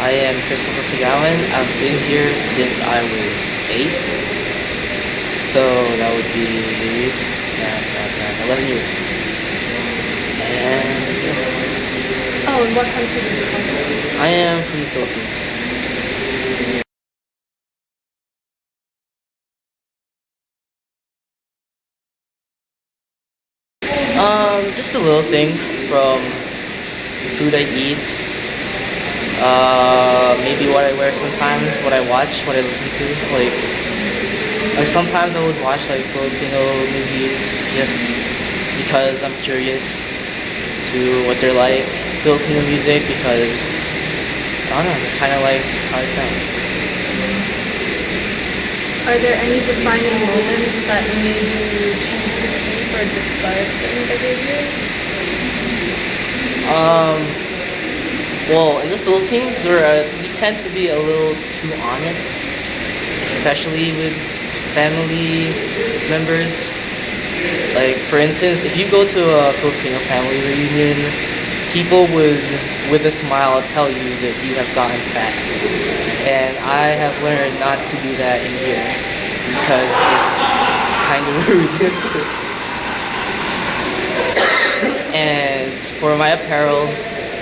I am Christopher Pigowan. I've been here since I was 8. So that would be 11 years. And Oh, and what country did you come from? I am from the Philippines. Just the little things from the food I eat, maybe what I wear sometimes, what I watch, what I listen to. Like sometimes I would watch like Filipino movies just because I'm curious to what they're like. Filipino music because I don't know, it's kind of like how it sounds. Are there any defining moments that made you choose to keep or discard certain behaviors? Well, in the Philippines, we tend to be a little too honest, especially with family members. Like, for instance, if you go to a Filipino family reunion, people would, with a smile, tell you that you have gotten fat. And I have learned not to do that in here because it's kind of rude. And for my apparel,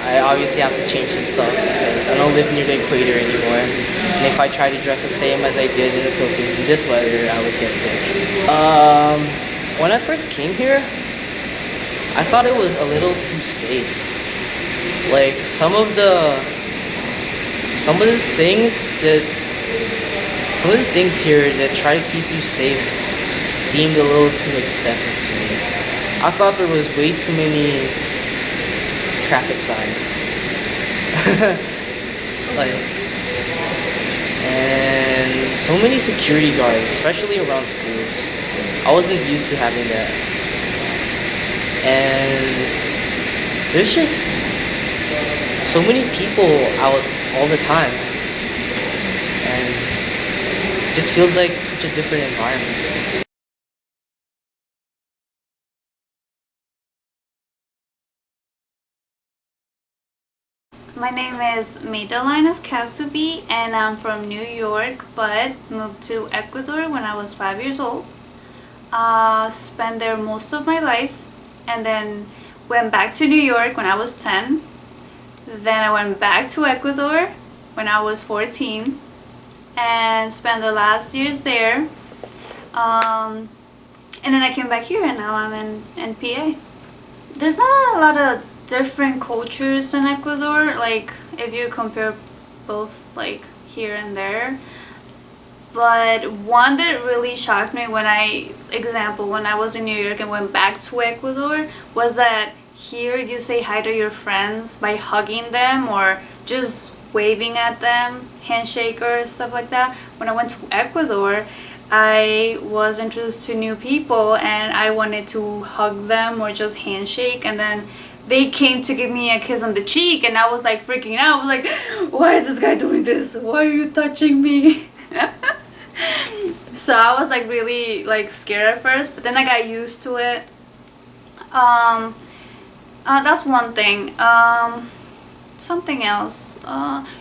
I obviously have to change some stuff because I don't live near the equator anymore. And if I try to dress the same as I did in the Philippines in this weather, I would get sick. When I first came here, I thought it was a little too safe. Like some of the things here that try to keep you safe seemed a little too excessive to me. I thought there was way too many traffic signs. like and so many security guards, especially around schools. I wasn't used to having that. And there's just so many people out all the time. And it just feels like such a different environment. My name is Madalinas Casubi and I'm from New York but moved to Ecuador when I was 5 years old. Spent there most of my life and then went back to New York when I was 10. Then I went back to Ecuador when I was 14 and spent the last years there. And then I came back here and now I'm in PA. There's not a lot of different cultures in Ecuador, like if you compare both like here and there. But one that really shocked me when I was in New York and went back to Ecuador was that here you say hi to your friends by hugging them or just waving at them, handshake or stuff like that. When I went to Ecuador, I was introduced to new people and I wanted to hug them or just handshake, and then they came to give me a kiss on the cheek and I was like freaking out. I was like, why is this guy doing this? Why are you touching me? So I was like really like scared at first, but then I got used to it. That's one thing. Something else.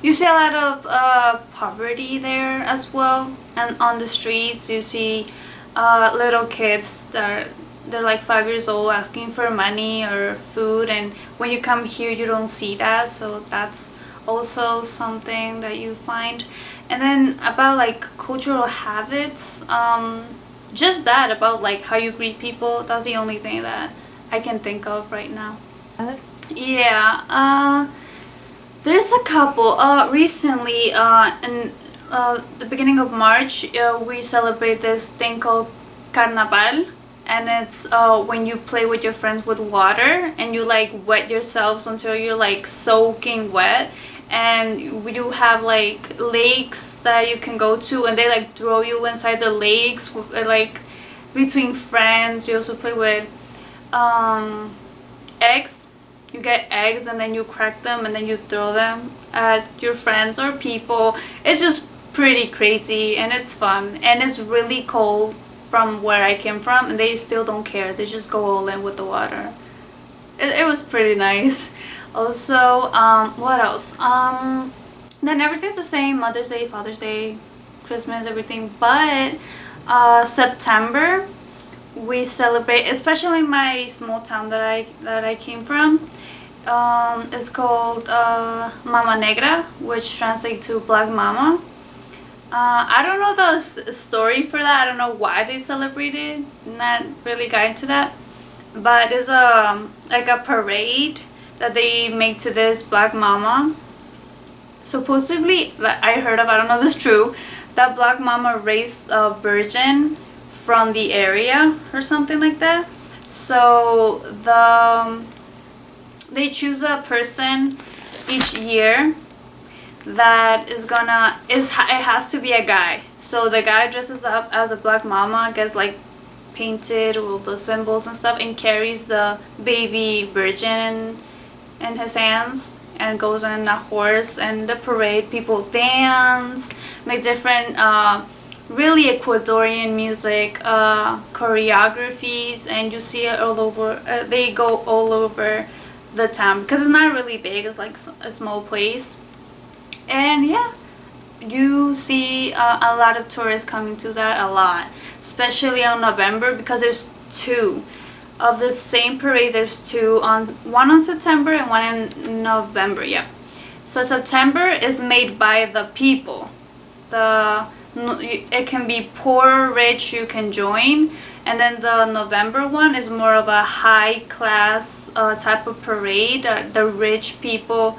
You see a lot of poverty there as well, and on the streets you see little kids they're like 5 years old asking for money or food, and when you come here you don't see that, so that's also something that you find. And then about like cultural habits, just that about like how you greet people, that's the only thing that I can think of right now. Yeah, there's a couple. Recently, in the beginning of March, we celebrate this thing called Carnaval, and it's when you play with your friends with water and you like wet yourselves until you're like soaking wet, and we do have like lakes that you can go to and they like throw you inside the lakes like between friends. You also play with eggs. You get eggs and then you crack them and then you throw them at your friends or people. It's just pretty crazy and it's fun, and it's really cold from where I came from and they still don't care. They just go all in with the water. It was pretty nice. Also, what else? Then everything's the same, Mother's Day, Father's Day, Christmas, everything. But September, we celebrate, especially in my small town that I came from. It's called Mama Negra, which translates to Black Mama. I don't know the story for that. I don't know why they celebrated. Not really got into that. But it's like a parade that they make to this Black Mama. Supposedly, I heard of, I don't know if it's true, that Black Mama raised a virgin from the area or something like that. So they choose a person each year that it has to be a guy. So the guy dresses up as a Black Mama, gets like painted with the symbols and stuff, and carries the baby virgin in his hands and goes on a horse. And the parade, people dance, make different really Ecuadorian music, choreographies, and you see it all over. They go all over the town because it's not really big, it's like a small place. And yeah, you see a lot of tourists coming to that, a lot, especially on November, because there's two of the same parade. There's two, one on September and one in November. Yeah, so September is made by the people. It can be poor, rich, you can join. And then the November one is more of a high class type of parade. The rich people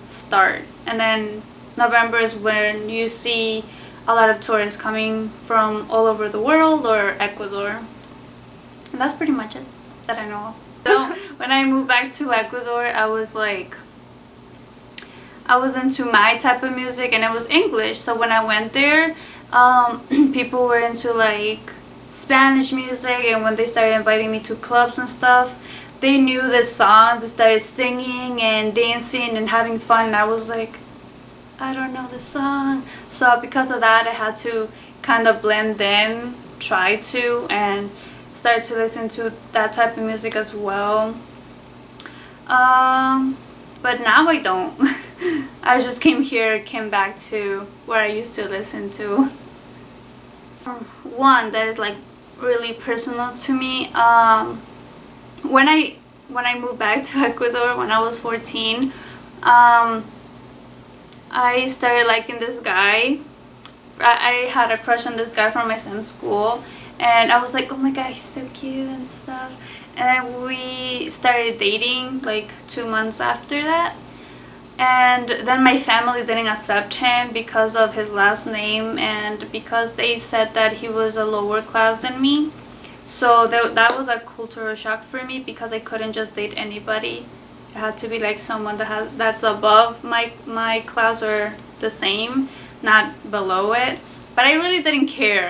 start. And then November is when you see a lot of tourists coming from all over the world or Ecuador. And that's pretty much it that I know of. So when I moved back to Ecuador, I was into my type of music, and it was English. So when I went there, people were into like Spanish music, and when they started inviting me to clubs and stuff, they knew the songs. They started singing and dancing and having fun, and I was like, I don't know the song. So because of that, I had to kind of blend in, try to, and start to listen to that type of music as well. But now I don't. I just came back to where I used to listen to. One that is like really personal to me. When I moved back to Ecuador when I was 14, I started liking this guy. I had a crush on this guy from my same school, and I was like, oh my god, he's so cute and stuff. And then we started dating like 2 months after that. And then my family didn't accept him because of his last name, and because they said that he was a lower class than me. So that was a cultural shock for me, because I couldn't just date anybody. It had to be like someone that's above my class or the same, not below it. But I really didn't care.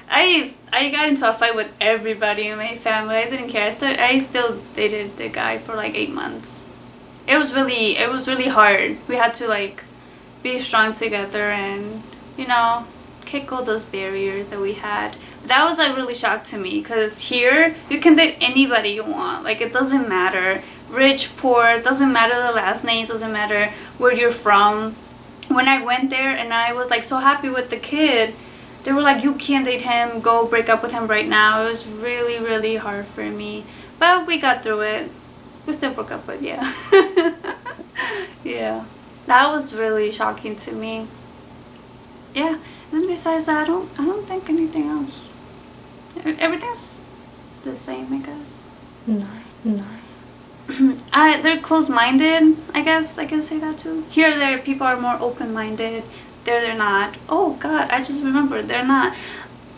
I got into a fight with everybody in my family. I didn't care. I still dated the guy for like 8 months. It was really hard. We had to like be strong together and, you know, kick all those barriers that we had. That was like really shock to me, because here you can date anybody you want. Like, it doesn't matter rich, poor, it doesn't matter the last names, doesn't matter where you're from. When I went there and I was like so happy with the kid, they were like, you can't date him, go break up with him right now. It was really, really hard for me, but we got through it. We still broke up, but yeah. Yeah, that was really shocking to me. Yeah, and besides that, I don't think anything else. Everything's the same, I guess. No. They're closed-minded, I guess I can say that too. Here, people are more open-minded. They're not. Oh god, I just remembered, they're not.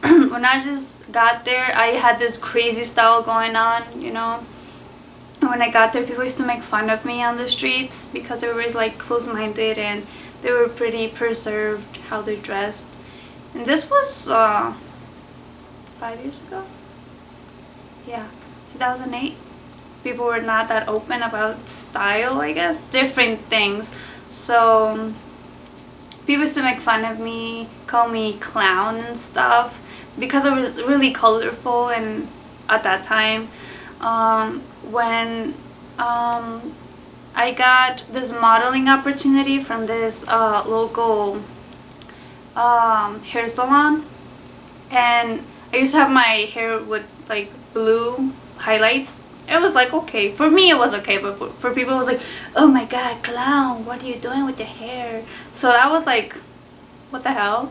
When I just got there, I had this crazy style going on, you know. And when I got there, people used to make fun of me on the streets because they were always like closed-minded, and they were pretty preserved how they dressed. And this was 5 years ago. Yeah, 2008. People were not that open about style, I guess, different things. So people used to make fun of me, call me clown and stuff, because I was really colorful. And at that time, when I got this modeling opportunity from this local hair salon, and I used to have my hair with like blue highlights. It was like okay for me, it was okay, but for people it was like, oh my god, clown, what are you doing with your hair? So that was like, what the hell.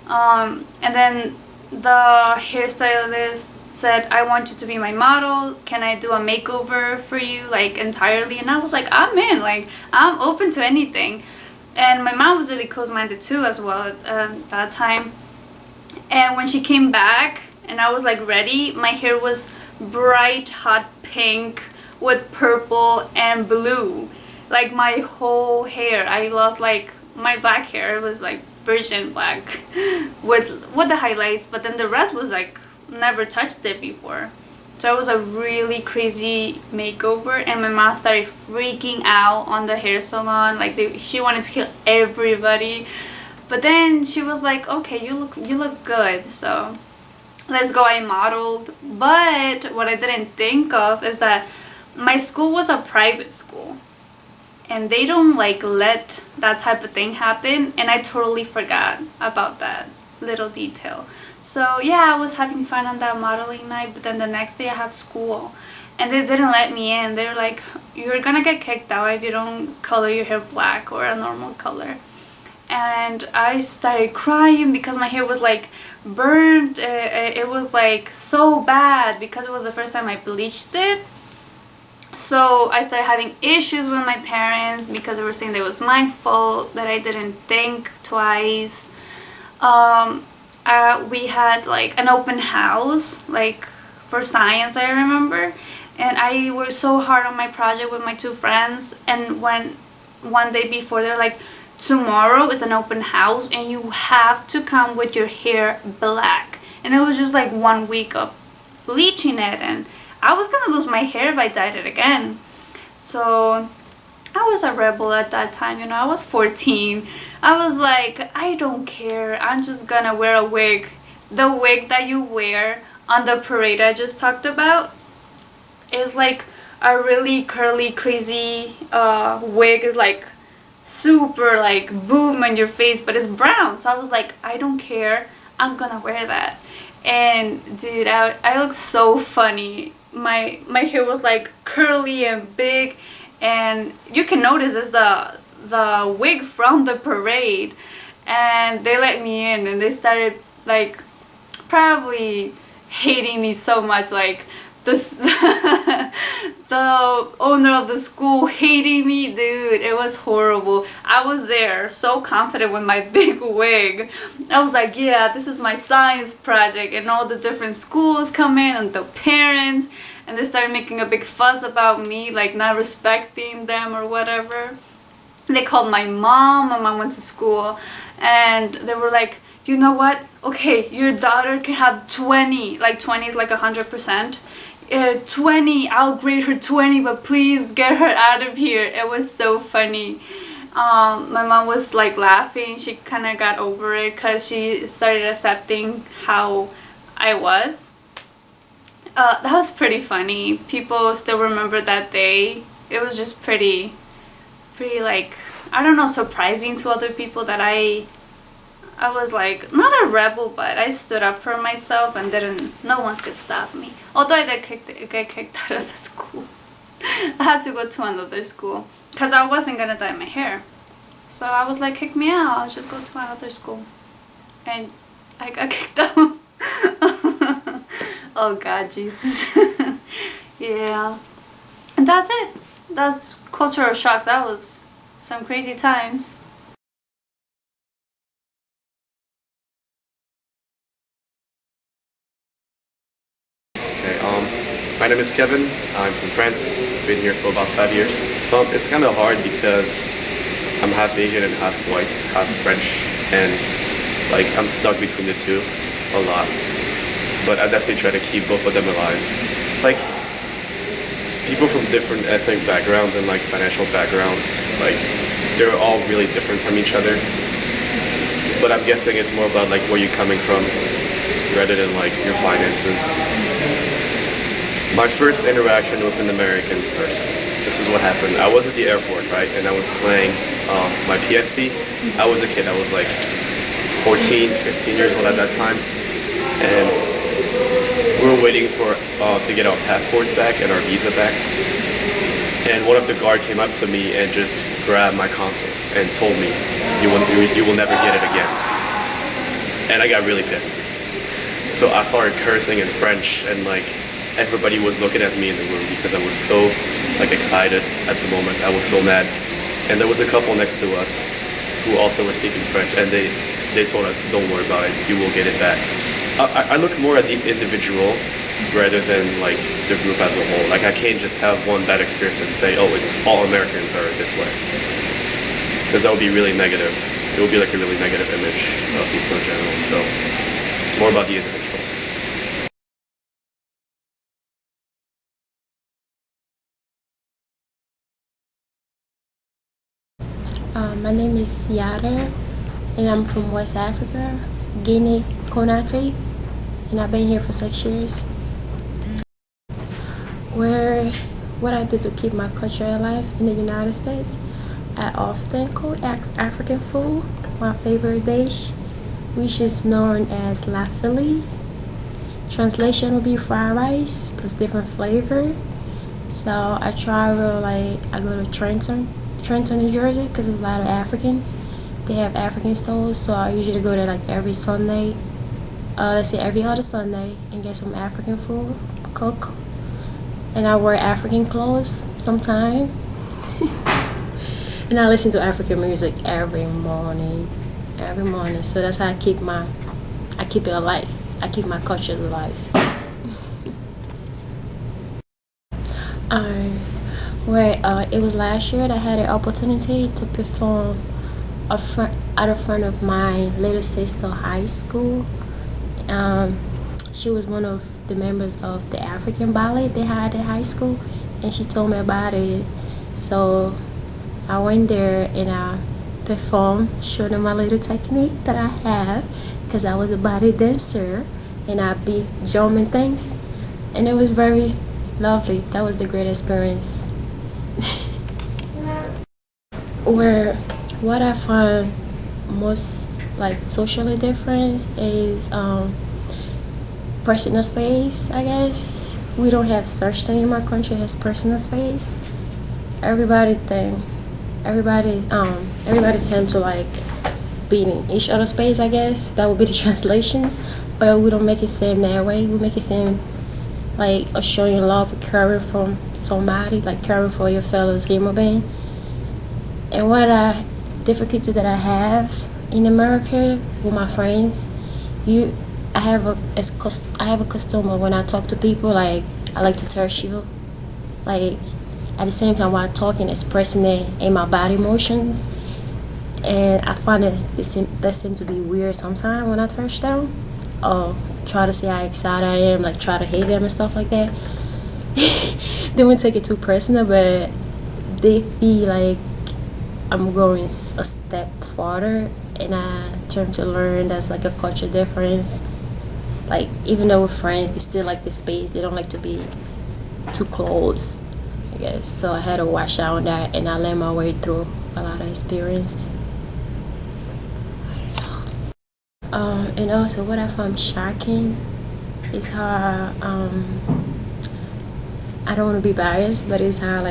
And then the hairstylist said, I want you to be my model, can I do a makeover for you like entirely? And I was like, I'm in, like I'm open to anything. And my mom was really close-minded too as well at that time. And when she came back and I was like ready, my hair was bright hot pink with purple and blue. Like my whole hair, I lost like my black hair, it was like virgin black with the highlights, but then the rest was like never touched it before. So it was a really crazy makeover, and my mom started freaking out on the hair salon. Like she wanted to kill everybody, but then she was like, okay, you look good, so let's go. I modeled. But what I didn't think of is that my school was a private school, and they don't like let that type of thing happen, and I totally forgot about that little detail. So yeah, I was having fun on that modeling night, but then the next day I had school and they didn't let me in. They're like, you're gonna get kicked out if you don't color your hair black or a normal color. And I started crying because my hair was like burned. It was like so bad because it was the first time I bleached it. So I started having issues with my parents because they were saying that it was my fault, that I didn't think twice. We had like an open house, like for science, I remember, and I worked so hard on my project with my two friends, and when one day before they're like, tomorrow is an open house and you have to come with your hair black. And it was just like 1 week of bleaching it, and I was gonna lose my hair if I dyed it again. So I was a rebel at that time, you know, I was 14. I was like, I don't care, I'm just gonna wear a wig. The wig that you wear on the parade I just talked about is like a really curly, crazy wig. Is like super like boom on your face, but it's brown. So I was like, I don't care, I'm gonna wear that. And dude, I look so funny. My hair was like curly and big, and you can notice it's the wig from the parade. And they let me in, and they started like probably hating me so much, like this the owner of the school hating me, dude. It was horrible. I was there so confident with my big wig. I was like, yeah, this is my science project, and all the different schools come in and the parents, and they started making a big fuss about me, like not respecting them or whatever. They called my mom. My mom went to school, and they were like, you know what, okay, your daughter can have 20, like 20 is like 100%. 20, I'll grade her 20, but please get her out of here. It was so funny. My mom was like laughing. She kind of got over it because she started accepting how I was. That was pretty funny. People still remember that day. It was just pretty like, I don't know, surprising to other people that I was like, not a rebel, but I stood up for myself and no one could stop me. Although I did get kicked out of the school. I had to go to another school because I wasn't gonna dye my hair. So I was like, kick me out, I'll just go to another school. And I got kicked out. Oh God, Jesus. Yeah. And that's it. That's cultural shocks. That was some crazy times. My name is Kevin. I'm from France. Been here for about 5 years. It's kind of hard because I'm half Asian and half white, half French, and like I'm stuck between the two a lot. But I definitely try to keep both of them alive. Like people from different ethnic backgrounds and like financial backgrounds, like they're all really different from each other. But I'm guessing it's more about like where you're coming from rather than like your finances. My first interaction with an American person. This is what happened. I was at the airport, right, and I was playing my PSP. I was a kid. I was like 14, 15 years old at that time, and we were waiting for to get our passports back and our visa back. And one of the guard came up to me and just grabbed my console and told me, "You will never get it again." And I got really pissed. So I started cursing in French, and like everybody was looking at me in the room because I was so like excited at the moment. I was so mad. And there was a couple next to us who also were speaking French, and they told us, "Don't worry about it, you will get it back." I look more at the individual rather than like the group as a whole. Like I can't just have one bad experience and say, "Oh, it's all Americans are this way," because that would be really negative. It would be like a really negative image of people in general. So it's more about the individual. My name is Yara, and I'm from West Africa, Guinea, Conakry, and I've been here for 6 years. What I do to keep my culture alive in the United States, I often cook African food, my favorite dish, which is known as La Philly. Translation would be fried rice plus different flavor. So I travel, I go to Trenton, New Jersey, because there's a lot of Africans. They have African stores, so I usually go there like every Sunday, let's say every other Sunday, and get some African food, cook. And I wear African clothes sometimes. And I listen to African music every morning. So that's how I keep it alive. I keep my cultures alive. It was last year that I had an opportunity to perform at a friend of mine, little sister high school. She was one of the members of the African ballet they had at high school, and she told me about it. So I went there and I performed, showed them my little technique that I have, because I was a ballet dancer and I beat drum and things, and it was very lovely. That was the great experience. What I find most socially different is personal space, I guess. We don't have such thing in my country as personal space. Everybody tend to be in each other's space, I guess. That would be the translations. But we don't make it seem that way. We make it seem like a showing love, caring from somebody, like caring for your fellow human being. And what difficulty that I have in America with my friends, I have a custom of when I talk to people, I like to touch you, at the same time while talking, expressing it in my body motions. And I find that seems to be weird sometimes when I touch them, or try to see how excited I am, try to hate them and stuff like that. They won't take it too personal, but they feel like I'm going a step farther, and I turn to learn that's a culture difference. Even though we're friends, they still like the space. They don't like to be too close, I guess. So I had to watch out on that, and I learned my way through a lot of experience. And also what I found shocking is how I don't want to be biased, but it's how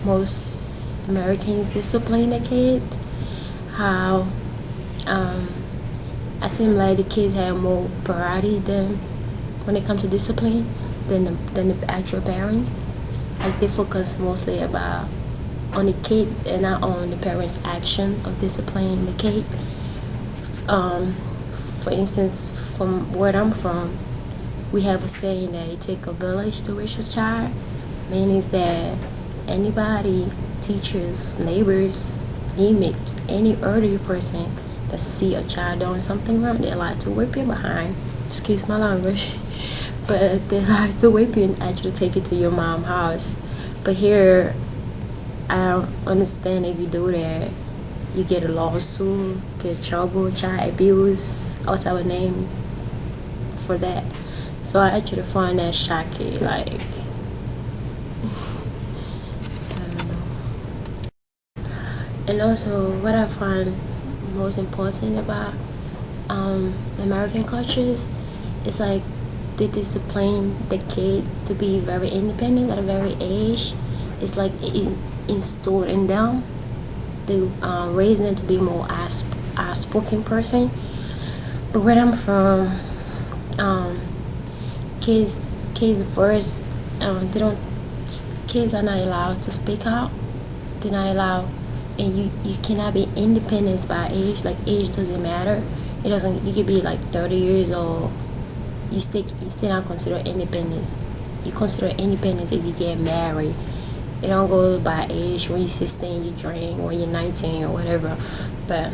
most Americans discipline their kids. How I seem like the kids have more priority than when it comes to discipline than the actual parents. They focus mostly on the kid and not on the parents' action of disciplining the kid. For instance, from where I'm from, we have a saying that it takes a village to raise a child, meaning that anybody, teachers, neighbors, any elderly person that see a child doing something wrong, they like to whip you behind. Excuse my language, but they like to whip you and actually take you to your mom's house. But here, I don't understand if you do that. You get a lawsuit, get trouble, child abuse, all type of names for that. So I actually find that shocking. Like, I don't know. And also, what I find most important about American cultures is like they discipline the kid to be very independent at a very age. It's like installed in them. They raise them to be more outspoken person. But where I'm from, kids first, they don't. Kids are not allowed to speak out. They're not allowed, and you cannot be independent by age. Like age doesn't matter. It doesn't. You could be like 30 years old. You still not consider independence. You consider independence if you get married. It don't go by age. When you're 16, you drink. When you're 19 or whatever. But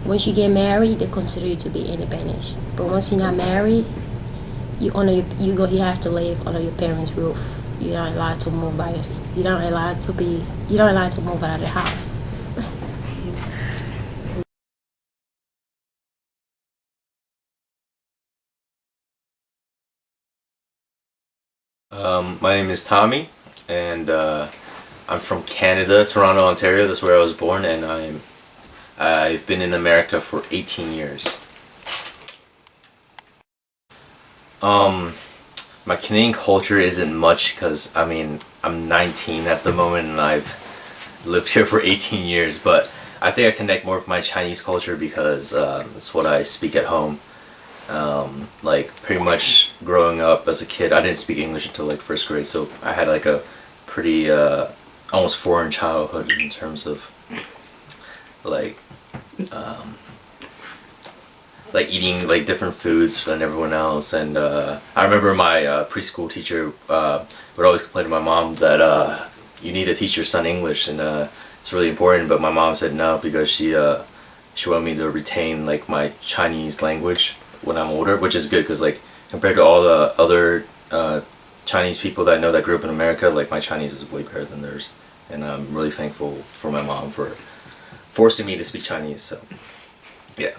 once you get married, they consider you to be independent. But once you're not married, you have to live under your parents' roof. You're not allowed to move by yourself. You're not allowed to move out of the house. My name is Tommy, and I'm from Canada, Toronto, Ontario. That's where I was born, and I've been in America for 18 years. My Canadian culture isn't much because I'm 19 at the moment, and I've lived here for 18 years. But I think I connect more with my Chinese culture because it's what I speak at home. Like pretty much growing up as a kid, I didn't speak English until like first grade, so I had like a pretty almost foreign childhood in terms of like eating like different foods than everyone else. And I remember my preschool teacher would always complain to my mom that you need to teach your son English, and it's really important. But my mom said no because she wanted me to retain like my Chinese language when I'm older, which is good because like compared to all the other Chinese people that I know that grew up in America, like my Chinese is way better than theirs, and I'm really thankful for my mom for forcing me to speak Chinese. So yeah.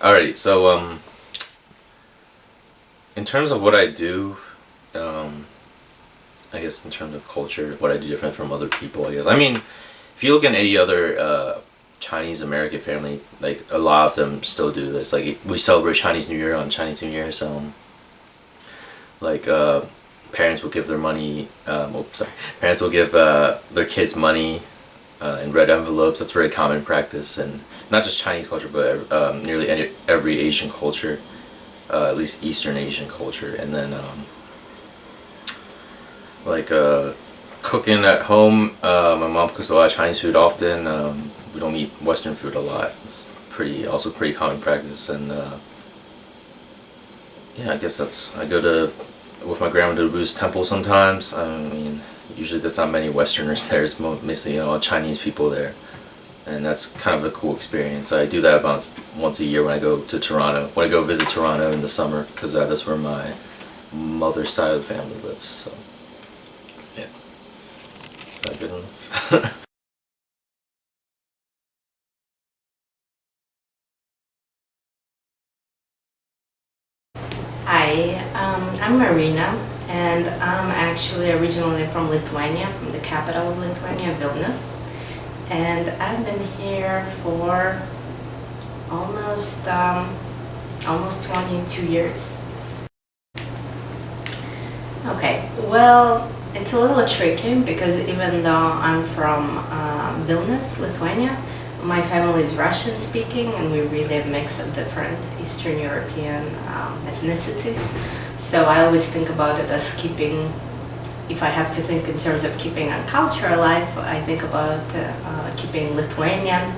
Alrighty, so in terms of what I do, I guess in terms of culture, what I do different from other people, I guess. I mean, if you look at any other Chinese American family, like a lot of them still do this. Like we celebrate Chinese New Year on Chinese New Year, so like parents will give their money. Parents will give their kids money in red envelopes. That's very common practice, and not just Chinese culture, but nearly every Asian culture, at least Eastern Asian culture. And then cooking at home, my mom cooks a lot of Chinese food often. We don't eat Western food a lot. It's also pretty common practice. And yeah, I guess I go with my grandma to the Buddhist temple sometimes. I mean, usually there's not many Westerners there. It's mostly all Chinese people there, and that's kind of a cool experience. I do that about once a year when I go to Toronto. When I go visit Toronto in the summer, because that's where my mother's side of the family lives. So yeah, is that good enough? Hi, I'm Marina, and I'm actually originally from Lithuania, from the capital of Lithuania, Vilnius. And I've been here for almost 22 years. Okay, well, it's a little tricky because even though I'm from Vilnius, Lithuania, my family is Russian speaking, and we're really a mix of different Eastern European ethnicities. So I always think about it as keeping, if I have to think in terms of keeping a culture alive, I think about keeping Lithuanian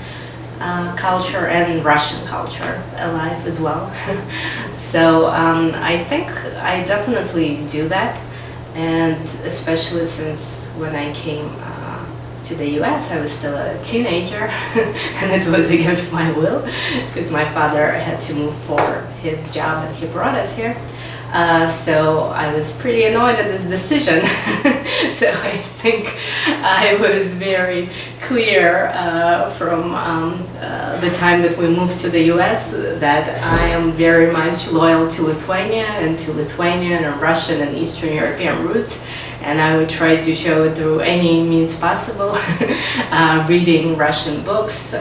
culture and Russian culture alive as well. So I think I definitely do that, and especially since when I came to the US, I was still a teenager, and it was against my will because my father had to move for his job and he brought us here. So I was pretty annoyed at this decision. So I think I was very clear from the time that we moved to the US that I am very much loyal to Lithuania and to Lithuanian and Russian and Eastern European roots. And I would try to show it through any means possible, reading Russian books,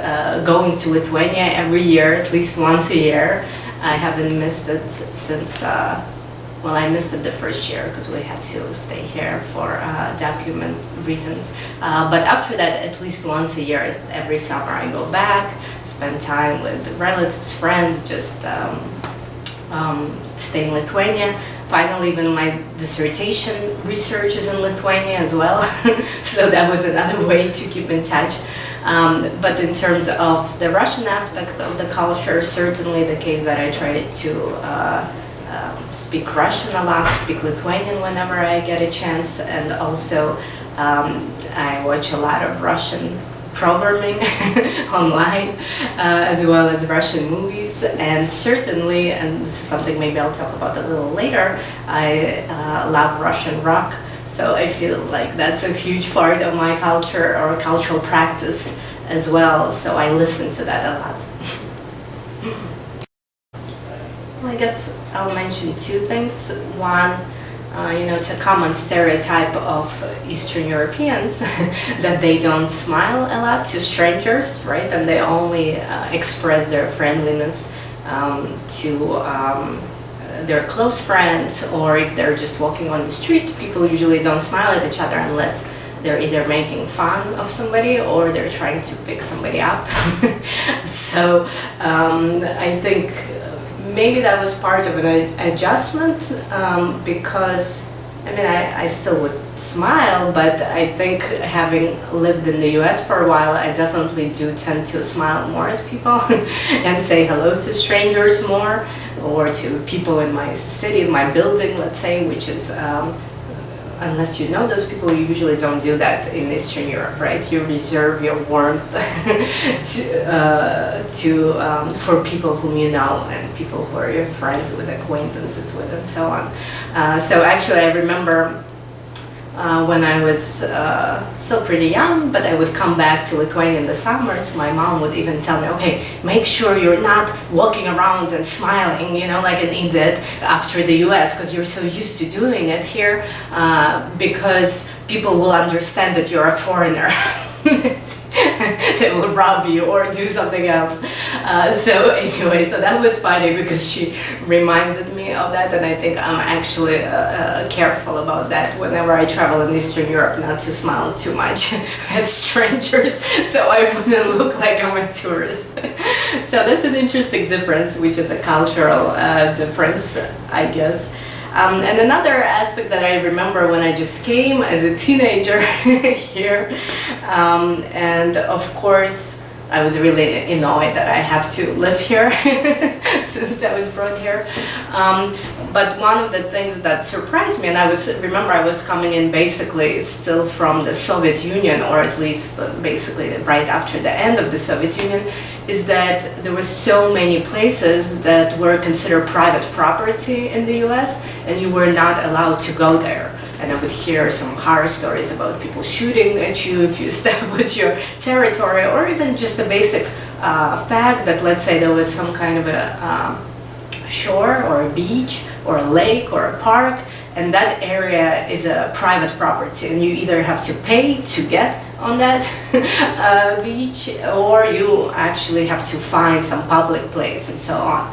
going to Lithuania every year, at least once a year. I haven't missed it since, well, I missed it the first year because we had to stay here for document reasons. But after that, at least once a year, every summer I go back, spend time with relatives, friends, just stay in Lithuania. Finally, even my dissertation research is in Lithuania as well, so that was another way to keep in touch. But in terms of the Russian aspect of the culture, certainly the case that I tried to speak Russian a lot, speak Lithuanian whenever I get a chance, and also I watch a lot of Russian programming online, as well as Russian movies, and certainly, and this is something maybe I'll talk about a little later, I love Russian rock, so I feel like that's a huge part of my culture or cultural practice as well, so I listen to that a lot. Well, I guess I'll mention two things. One, it's a common stereotype of Eastern Europeans that they don't smile a lot to strangers, right? And they only express their friendliness to their close friends, or if they're just walking on the street, people usually don't smile at each other unless they're either making fun of somebody or they're trying to pick somebody up. So I think maybe that was part of an adjustment, because I still would smile, but I think having lived in the US for a while, I definitely do tend to smile more at people and say hello to strangers more, or to people in my city, my building, let's say, which is unless you know those people, you usually don't do that in Eastern Europe, right? You reserve your warmth for people whom you know and people who are your friends with, acquaintances with, and so on. So actually, I remember when I was still pretty young, but I would come back to Lithuania in the summers, my mom would even tell me, okay, make sure you're not walking around and smiling, like an idiot after the US, because you're so used to doing it here, because people will understand that you're a foreigner. They will rob you or do something else. So anyway, so that was funny because she reminded me of that, and I think I'm actually careful about that whenever I travel in Eastern Europe, not to smile too much at strangers, so I wouldn't look like I'm a tourist. So that's an interesting difference, which is a cultural difference, I guess. And another aspect that I remember when I just came as a teenager here, and of course I was really annoyed that I have to live here since I was brought here. But one of the things that surprised me, and I was coming in basically still from the Soviet Union, or at least basically right after the end of the Soviet Union, is that there were so many places that were considered private property in the US, and you were not allowed to go there. And I would hear some horror stories about people shooting at you if you step with your territory, or even just a basic fact that, let's say, there was some kind of a shore or a beach or a lake or a park, and that area is a private property, and you either have to pay to get on that beach, or you actually have to find some public place and so on.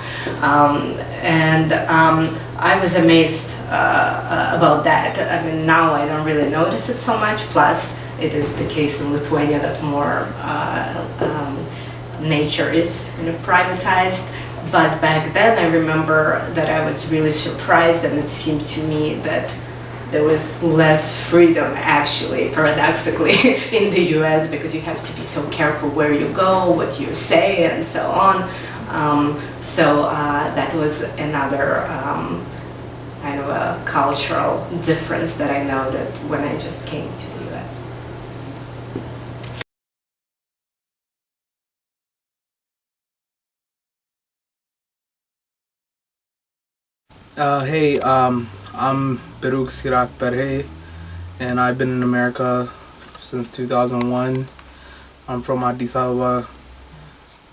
I was amazed about that. I mean, now I don't really notice it so much, plus it is the case in Lithuania that more nature is kind of privatized. But back then I remember that I was really surprised, and it seemed to me that there was less freedom, actually, paradoxically, in the US, because you have to be so careful where you go, what you say, and so on. So that was another kind of a cultural difference that I noted when I just came to the US. Hey, I'm Beruk Sirak Berhe, and I've been in America since 2001. I'm from Addis Ababa,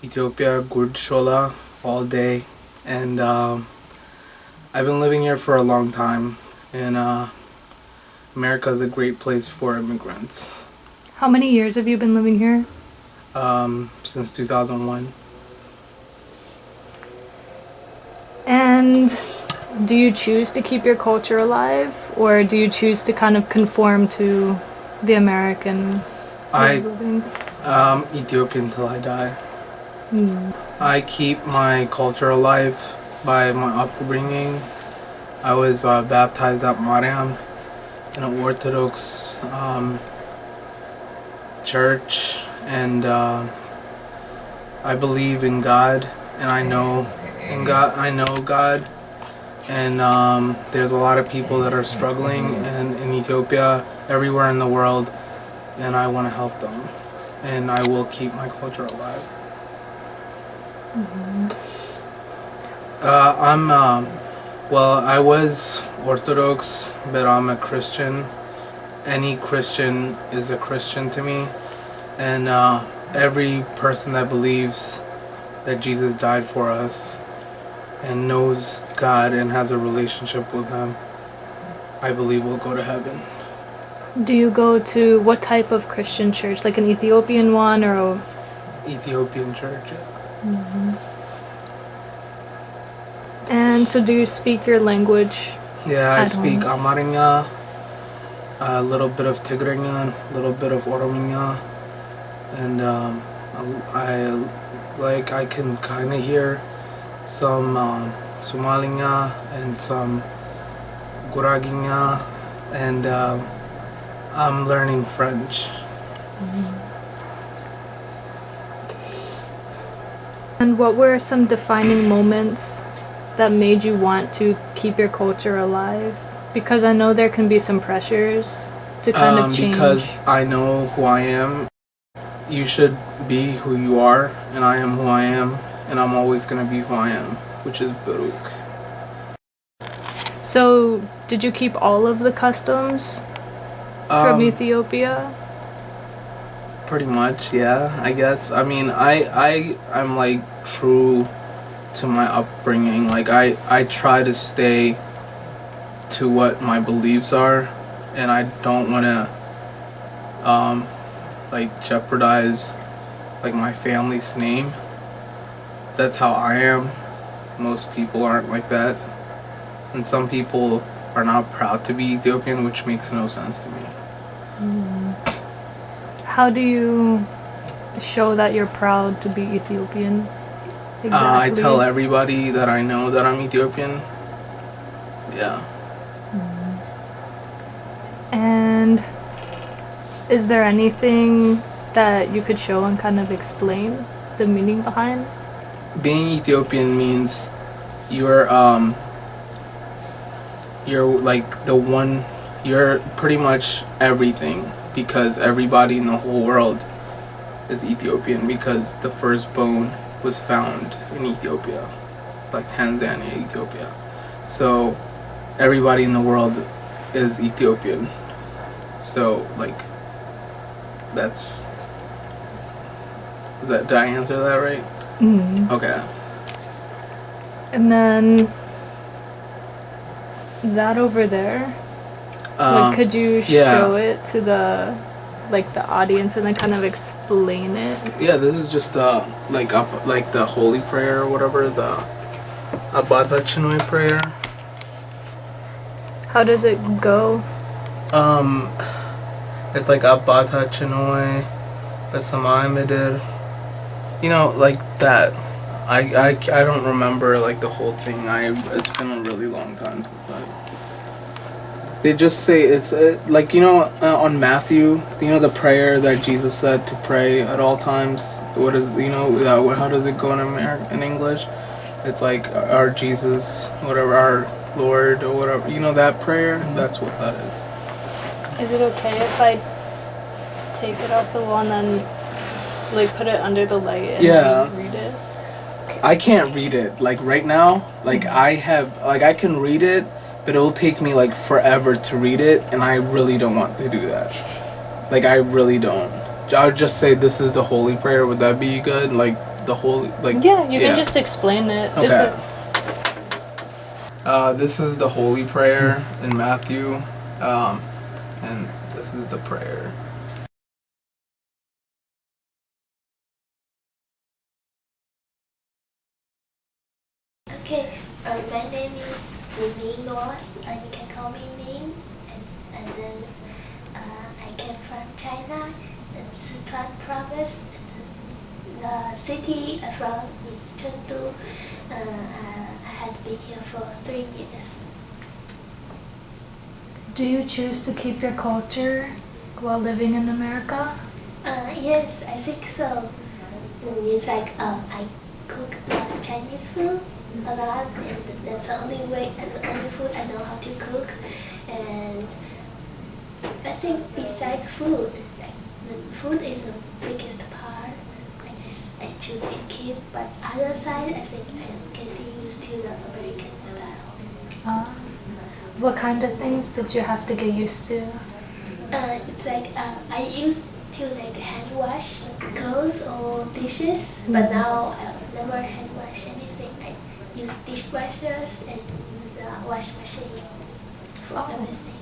Ethiopia, Gurd Shola, all day, and I've been living here for a long time, and America is a great place for immigrants. How many years have you been living here? Since 2001. And do you choose to keep your culture alive, or do you choose to kind of conform to the American way of living? I'm Ethiopian till I die. I keep my culture alive by my upbringing. I was baptized at Mariam in an Orthodox church, and I believe in God, and I know in God. I know God, and there's a lot of people that are struggling in Ethiopia, everywhere in the world, and I want to help them, and I will keep my culture alive. I was Orthodox, but I'm a Christian. Any Christian is a Christian to me, and every person that believes that Jesus died for us and knows God and has a relationship with Him, I believe will go to heaven. Do you go to what type of Christian church? Like an Ethiopian one or a... Ethiopian church. And so do you speak your language? Yeah, I at speak home? Amarinya, a little bit of Tigrinya, a little bit of Orominya, and I can kind of hear some Somalinya and some Guraginya, and I'm learning French. And what were some defining moments that made you want to keep your culture alive? Because I know there can be some pressures to kind of change. Because I know who I am. You should be who you are, and I am who I am, and I'm always going to be who I am, which is Beruk. So, did you keep all of the customs from Ethiopia? Pretty much, yeah, I guess. I mean, I'm like true to my upbringing. Like, I try to stay to what my beliefs are, and I don't want to like jeopardize like my family's name. That's how I am. Most people aren't like that, and some people are not proud to be Ethiopian, which makes no sense to me. How do you show that you're proud to be Ethiopian? Exactly. I tell everybody that I know that I'm Ethiopian. Yeah. And is there anything that you could show and kind of explain the meaning behind? Being Ethiopian means you're like the one, you're pretty much everything, because everybody in the whole world is Ethiopian, because the first bone was found in Ethiopia, like Tanzania, Ethiopia. So everybody in the world is Ethiopian. So like that's, did I answer that right? Mm-hmm. Okay. And then that over there, like, could you show it to the audience and then kind of explain it? Yeah, this is just the the holy prayer or whatever, the Abata Chinoi prayer. How does it go? It's like Abata Chinoi Besamai Medir. You know, like that. I don't remember like the whole thing. It's been a really long time since they just say it's like, you know, on Matthew, you know, the prayer that Jesus said to pray at all times. What is, you know, how does it go in English? It's like our Jesus, whatever, our Lord or whatever. You know that prayer? That's what that is. Is it okay if I take it off the wall and then like put it under the light and read it? I can't read it like right now. Like I can read it, but it'll take me like forever to read it, and I really don't want to do that. Like I really don't. I would just say this is the holy prayer. Would that be good? Like the holy, like Yeah, you can just explain it. Is Okay. it This is the holy prayer in Matthew, and this is the prayer. Okay, my name is Ming North. You can call me Ming. And then I came from China, Sichuan province. The city I'm from is Chengdu. I had been here for 3 years. Do you choose to keep your culture while living in America? Yes, I think so. It's like I cook Chinese food a lot, and that's the only way and the only food I know how to cook. And I think besides food, like the food is the biggest part. I choose to keep, but other side I think I am getting used to the American style. What kind of things did you have to get used to? It's like I used to like hand wash clothes or dishes, but now I never hand wash anything. I use dishwashers and use a wash machine for everything.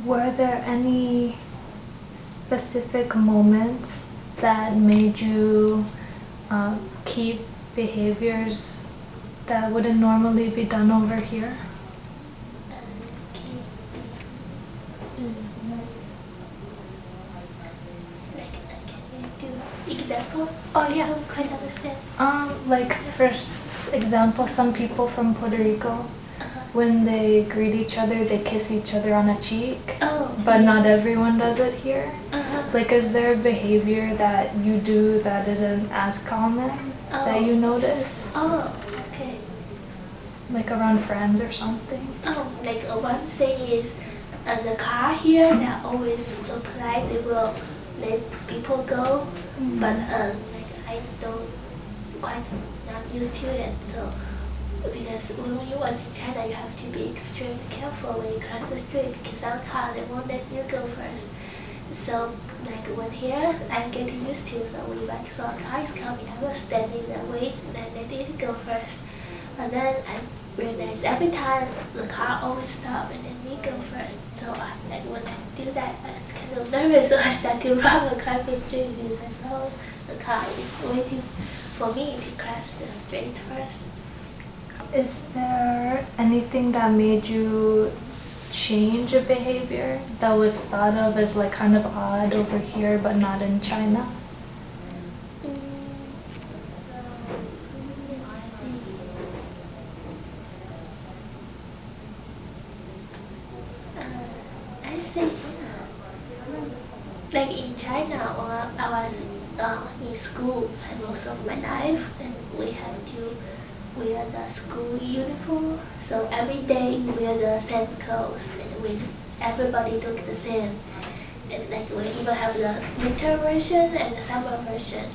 Were there any specific moments that made you keep behaviors that wouldn't normally be done over here? Example? Oh yeah. I don't quite understand. Like for example, some people from Puerto Rico, when they greet each other, they kiss each other on a cheek. Oh. But not everyone does it here. Uh-huh. Like, is there a behavior that you do that isn't as common that you notice? Oh, okay. Like around friends or something? Oh, like one thing is the car here, they're always so polite, they will let people go. But like I don't quite not used to it. So because when you was in China, you have to be extremely careful when you cross the street because some car they won't let you go first. So like when here, I'm getting used to. So when I saw a car is coming, I was standing there wait, and then they didn't go first. But then I realized every time the car always stop and then me go first. So like when I do that, I was kind of nervous. So I started to run across the street because I saw the car is waiting for me to cross the street first. Is there anything that made you change a behavior that was thought of as like kind of odd over here but not in China? I think like in China, or I was in school most of my life, and we had to wear the school uniform. So every day we wear the same clothes, and everybody look the same. And like we even have the winter version and the summer version.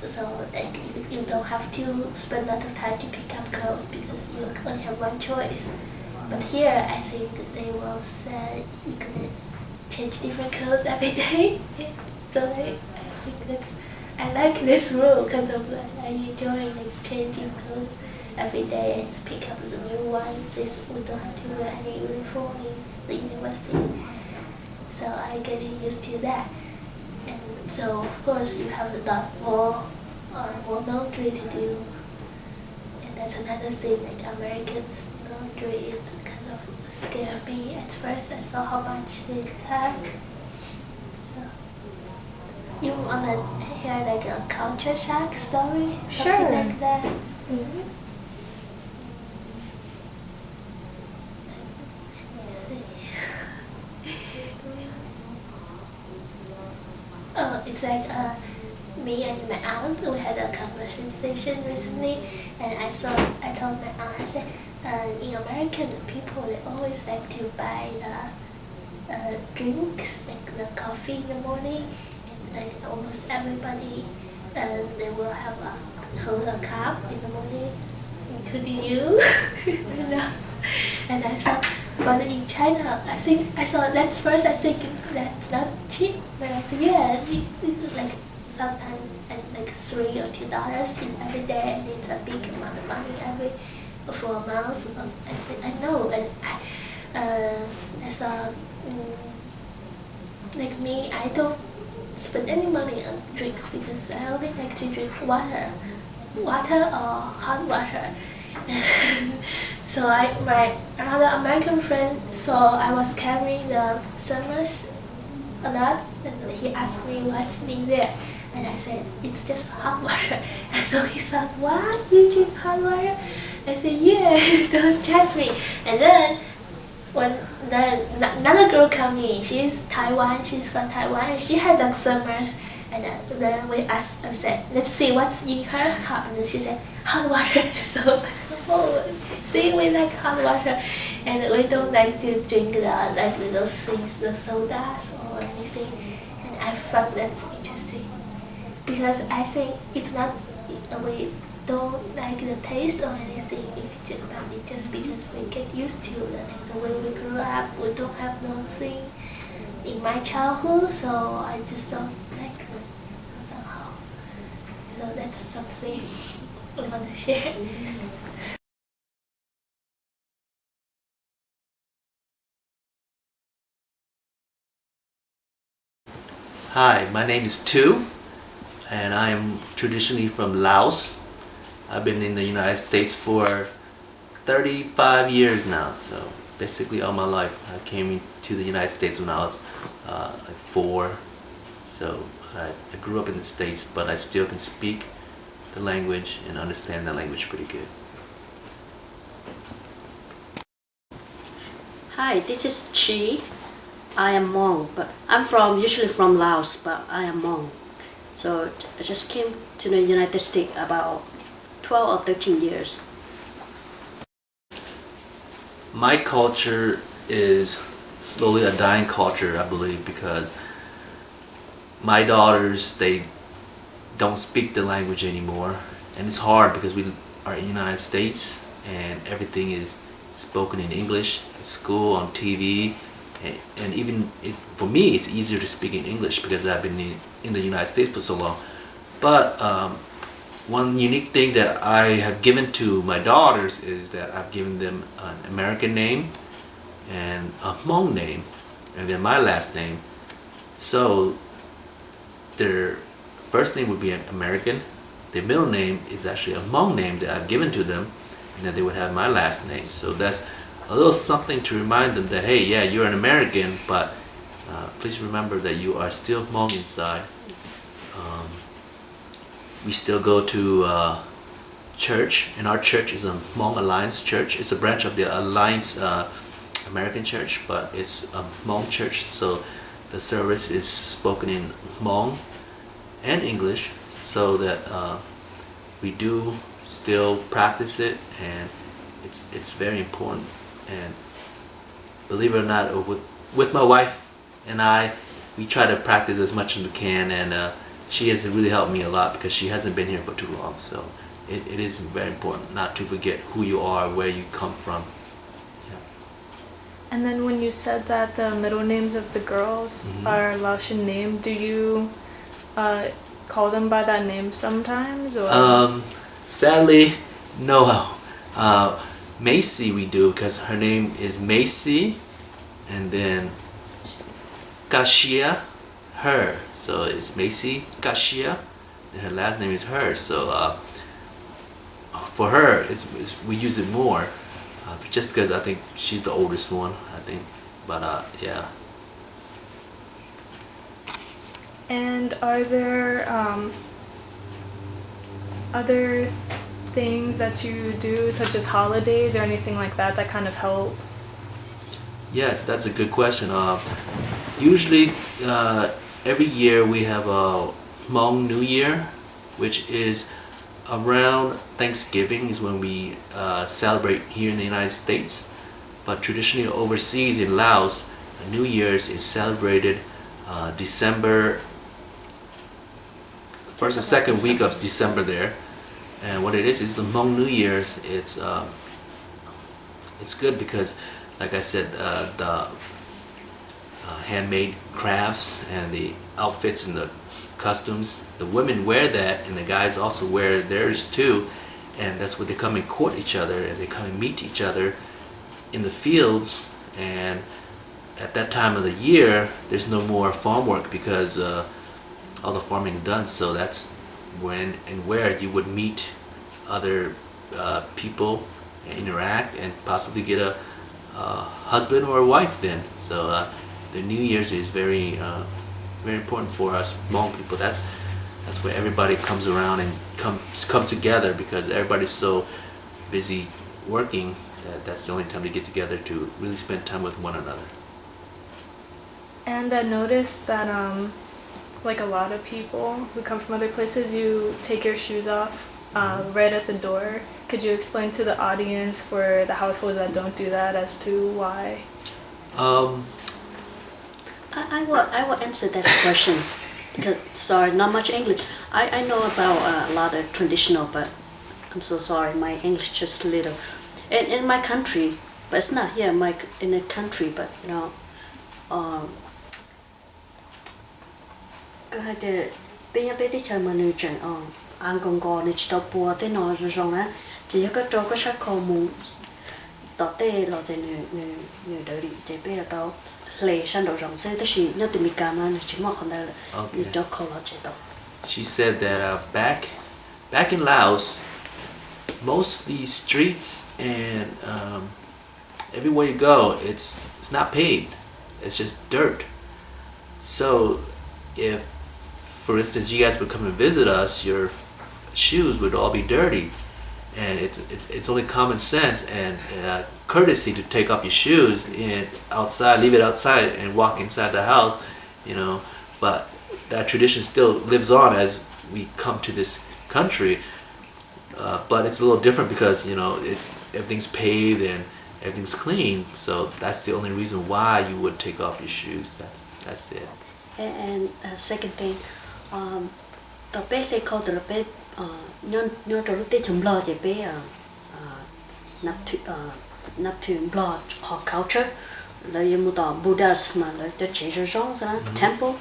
So like you don't have to spend a lot of time to pick up clothes because you only have one choice. But here, I think they will say you can change different clothes every day. So like, I think I like this rule because of like, I enjoy like changing clothes every day and pick up the new ones since we don't have to wear any uniform in the university. So I get used to that. And so of course you have a lot more laundry to do. And that's another thing, like Americans laundry is kind of scared me at first. I saw how much they have. You want to hear like a culture shock story? Sure. Something like that? Mm-hmm. Oh, it's like me and my aunt, we had a conversation recently, and I told my aunt, I said, in American people, they always like to buy the drinks, like the coffee in the morning, and like almost everybody, they will have hold a cup in the morning including you. You know? And I thought, but in China, I thought that's first. I think that's not cheap. But I said, yeah, it's like sometimes like $3 or $2 in every day, and it's a big amount of money every for a month. I said, I know, and I thought, like me, I don't spend any money on drinks because I only like to drink water or hot water. So my another American friend saw I was carrying the thermos a lot, and he asked me what's in there, and I said it's just hot water. And so he thought, what, you drink hot water? I said, yeah. Don't judge me. And then another girl came in. She's from Taiwan, and she had a thermos. And then we asked, I said, let's see what's in her cup. And then she said, hot water. So I said, oh, see, we like hot water. And we don't like to drink those things, the sodas or anything. And I found that's interesting. Because I think it's not, we don't like the taste or anything, it's just because we get used to the way we grew up. We don't have those things in my childhood, so I just don't like them somehow. So that's something I want to share. Hi, my name is Tu, and I am traditionally from Laos. I've been in the United States for 35 years now, so basically all my life. I came to the United States when I was like 4, so I grew up in the States, but I still can speak the language and understand the language pretty good. Hi, this is Chi. I am Hmong, but I'm usually from Laos, but I am Hmong. So I just came to the United States about 12 or 13 years. My culture is slowly a dying culture, I believe, because my daughters, they don't speak the language anymore, and it's hard because we are in the United States and everything is spoken in English at school, on TV, and even for me it's easier to speak in English because I've been in the United States for so long. But one unique thing that I have given to my daughters is that I've given them an American name and a Hmong name, and then my last name. So their first name would be an American, their middle name is actually a Hmong name that I've given to them, and then they would have my last name. So that's a little something to remind them that, hey, yeah, you're an American, but please remember that you are still Hmong inside. We still go to church, and our church is a Hmong Alliance church. It's a branch of the Alliance American Church, but it's a Hmong church, so the service is spoken in Hmong and English, so that we do still practice it, and it's very important. And believe it or not, with my wife and I, we try to practice as much as we can, and she has really helped me a lot because she hasn't been here for too long. So it is very important not to forget who you are, where you come from. Yeah. And then when you said that the middle names of the girls are Laotian name, do you call them by that name sometimes? Or? Sadly, no. Macy we do because her name is Macy, and then Kashia, her. So it's Macy Kashia, and her last name is her. So for her, we use it more, just because I think she's the oldest one, I think. But yeah. And are there other things that you do, such as holidays or anything like that, that kind of help? Yes, that's a good question. Usually, every year we have a Hmong New Year, which is around Thanksgiving is when we celebrate here in the United States. But traditionally overseas in Laos, New Year's is celebrated December, first and second week of December there. And what it is the Hmong New Year's. It's good because, like I said, the handmade crafts and the outfits and the costumes, the women wear that and the guys also wear theirs too, and that's where they come and court each other and they come and meet each other in the fields. And at that time of the year there's no more farm work because all the farming's done, so that's when and where you would meet other people, interact, and possibly get a husband or a wife then. So the New Year's is very very important for us Hmong people. That's where everybody comes around and comes together because everybody's so busy working that that's the only time to get together to really spend time with one another. And I noticed that like a lot of people who come from other places, you take your shoes off right at the door. Could you explain to the audience for the households that don't do that as to why? I will answer that question because sorry, not much English. I know about a lot of traditional, but I'm so sorry, my English just a little. And in my country, but it's not here. In the country, but you know, cái hai bây giờ thì chơi mà nữ chơi ăn con gò này chỉ tao bùa tới nó rồi á, chỉ có trâu có sát kho mù, tao tê là chơi nữ đỡ đi chơi bây giờ tao lệ sang đầu rồng xe tới chỉ nhớ tìm cam anh chỉ mà còn đây là đi cho kho là chơi tao. She said that back in Laos, most of these streets and everywhere you go, it's not paved. It's just dirt. So if, for instance, you guys would come and visit us, your shoes would all be dirty, and it's only common sense and courtesy to take off your shoes and leave it outside and walk inside the house, you know. But that tradition still lives on as we come to this country. But it's a little different because, you know, everything's paved and everything's clean, so that's the only reason why you would take off your shoes. That's it. And second thing, the best they call the best nhớ trong lúc tết chấm lo thì bé nắp thuyền blood hoặc culture là yêu một tòa Buddhas mà là cho chế cho rong ra temple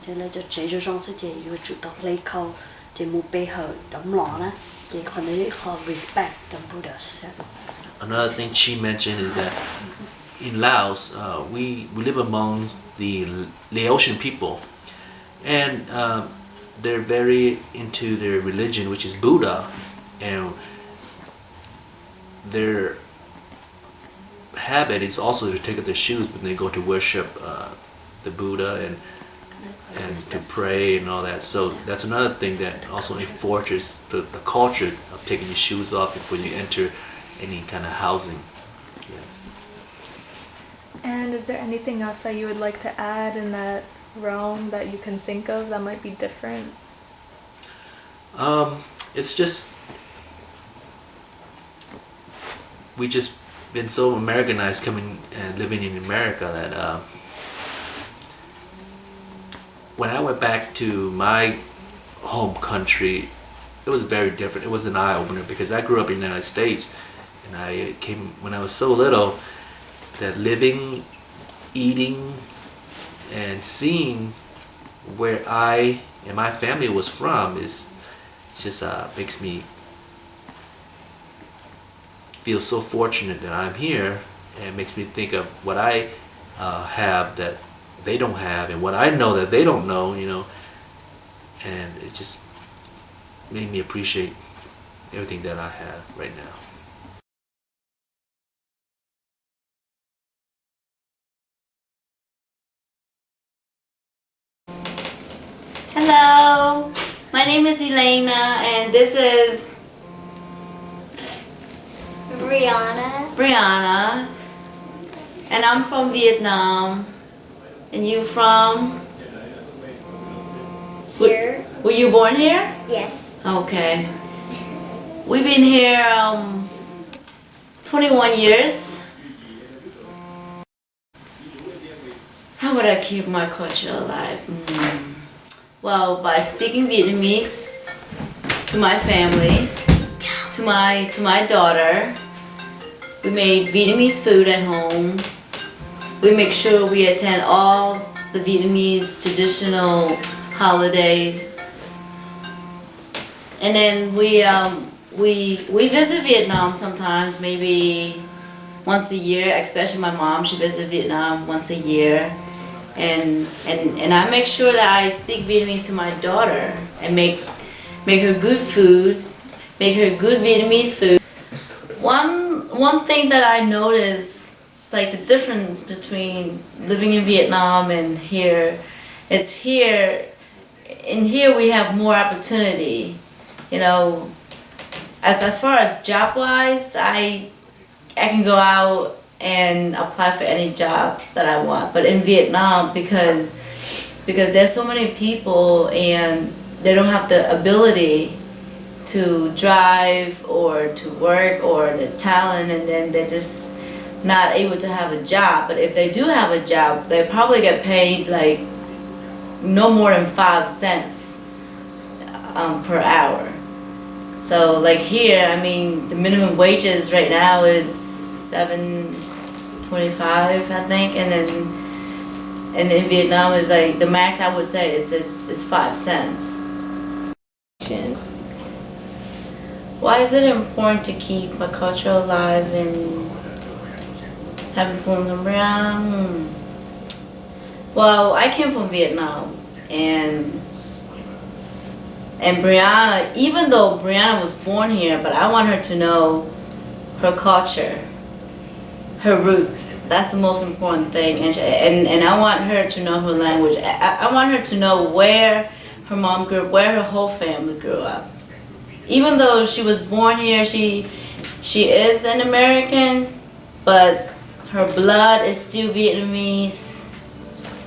cho là cho chế cho rong sẽ chế yêu chủ tộc lấy câu chế một bé hở đóng lọ đó chế còn đấy họ respect the Buddhas. Another thing she mentioned is that in Laos we live among the Laotian people, and they're very into their religion, which is Buddha, and their habit is also to take off their shoes when they go to worship the Buddha and to pray and all that. So that's another thing that also enforces the culture of taking your shoes off before you enter any kind of housing. Yes. And is there anything else that you would like to add in that realm that you can think of that might be different? It's just we just been so Americanized coming and living in America that when I went back to my home country, it was very different. It was an eye-opener because I grew up in the United States, and I came when I was so little that living, eating, and seeing where I and my family was from is just makes me feel so fortunate that I'm here, and makes me think of what I have that they don't have, and what I know that they don't know, you know, and it just made me appreciate everything that I have right now. Hello, my name is Elena, and this is Brianna, and I'm from Vietnam. And you from? Here. Were you born here? Yes. Okay. We've been here 21 years. How would I keep my culture alive? Well, by speaking Vietnamese to my family, to my daughter. We made Vietnamese food at home. We make sure we attend all the Vietnamese traditional holidays. And then we visit Vietnam sometimes, maybe once a year, especially my mom, she visits Vietnam once a year. And I make sure that I speak Vietnamese to my daughter and make her good food, make her good Vietnamese food. One thing that I noticed, it's like the difference between living in Vietnam and here. It's here, in here we have more opportunity, you know. As far as job wise, I can go out and apply for any job that I want. But in Vietnam, because there's so many people and they don't have the ability to drive or to work or the talent, and then they're just not able to have a job. But if they do have a job, they probably get paid like no more than 5 cents per hour. So like here, I mean, the minimum wages right now is $7.25, I think, and in Vietnam is like the max I would say is 5 cents. Why is it important to keep my culture alive and have influence on Brianna? Well, I came from Vietnam, and Brianna, even though Brianna was born here, but I want her to know her culture, her roots. That's the most important thing, and I want her to know her language. I want her to know where her mom grew up, where her whole family grew up. Even though she was born here, she is an American, but her blood is still Vietnamese.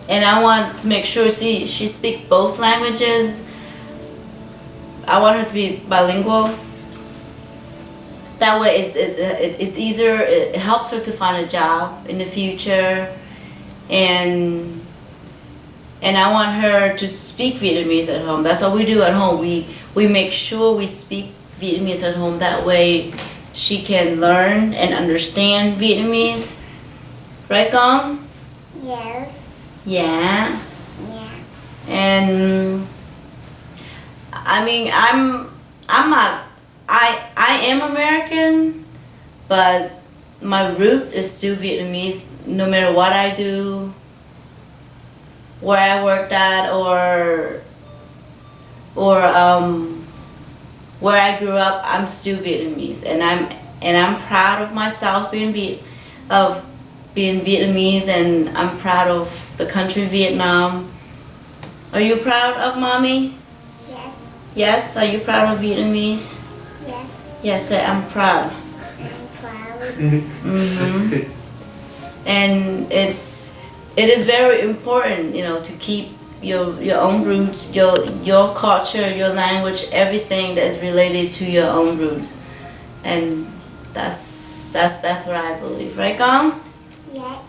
And I want to make sure she speaks both languages. I want her to be bilingual. That way it's easier, it helps her to find a job in the future. And I want her to speak Vietnamese at home. That's what we do at home. We make sure we speak Vietnamese at home. That way she can learn and understand Vietnamese. Right, Gong? Yes. Yeah. Yeah. And I mean, I'm not. I am American, but my root is still Vietnamese. No matter what I do, where I worked at, or where I grew up, I'm still Vietnamese, and I'm proud of myself being Vietnamese, and I'm proud of the country Vietnam. Are you proud of Mommy? Yes. Yes. Are you proud of Vietnamese? Yes. Yes. I'm proud. I'm proud. Mm-hmm. And it is very important, you know, to keep your own roots, your culture, your language, everything that is related to your own roots, and that's what I believe, right, Gong? Yeah.